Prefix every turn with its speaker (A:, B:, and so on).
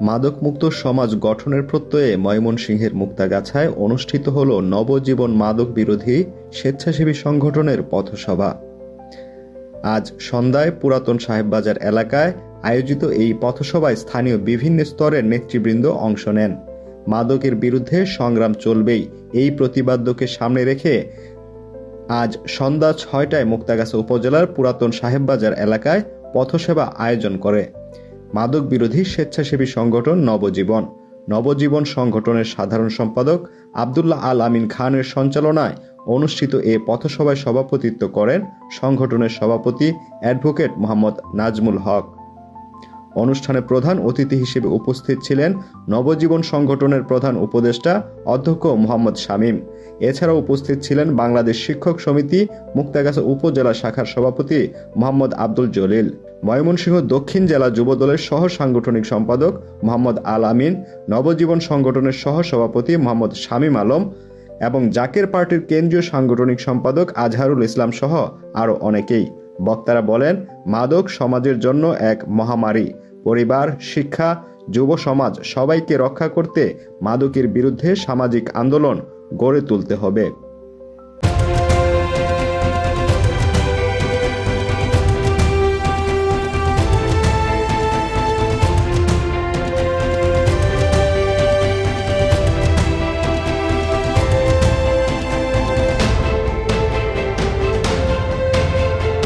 A: মাদকমুক্ত সমাজ গঠনের প্রত্যয়ে ময়মনসিংহের মুক্তাগাছায় অনুষ্ঠিত হল নবজীবন মাদক বিরোধী স্বেচ্ছাসেবী সংগঠনের পথসভা। আজ সন্ধ্যায় পুরাতন সাহেববাজার এলাকায় আয়োজিত এই পথসভায় স্থানীয় বিভিন্ন স্তরের নেতৃবৃন্দ অংশ নেন। মাদকের বিরুদ্ধে সংগ্রাম চলবেই, এই প্রতিপাদ্যকে সামনে রেখে আজ সন্ধ্যা ৬টায় মুক্তাগাছা উপজেলার পুরাতন সাহেববাজার এলাকায় পথসভা আয়োজন করে মাদক বিরোধী স্বেচ্ছাসেবী সংগঠন নবজীবন সংগঠনের সাধারণ সম্পাদক আব্দুল্লাহ আল আমিন খানের সঞ্চালনায় অনুষ্ঠিত এ পথসভায় সভাপতিত্ব করেন সংগঠনের সভাপতি অ্যাডভোকেট মোহাম্মদ নাজমুল হক। অনুষ্ঠানে প্রধান অতিথি হিসেবে উপস্থিত ছিলেন নবজীবন সংগঠনের প্রধান উপদেষ্টা অধ্যক্ষ মোহাম্মদ শামীম। এছাড়াও উপস্থিত ছিলেন বাংলাদেশ শিক্ষক সমিতি মুক্তাগাছা উপজেলা শাখার সভাপতি মোহাম্মদ আব্দুল জলিল, ময়মনসিংহ দক্ষিণ জেলা যুবদলের সহ সাংগঠনিক সম্পাদক মোহাম্মদ আল আমিন, নবজীবন সংগঠনের সহ সভাপতি মোহাম্মদ শামীম আলম এবং জাকের পার্টির কেন্দ্রীয় সাংগঠনিক সম্পাদক আজহারুল ইসলাম সহ আরও অনেকেই। বক্তারা বলেন, মাদক সমাজের জন্য এক মহামারী। পরিবার, শিক্ষা, যুব সমাজ সবাইকে রক্ষা করতে মাদকের বিরুদ্ধে সামাজিক আন্দোলন গড়ে তুলতে হবে।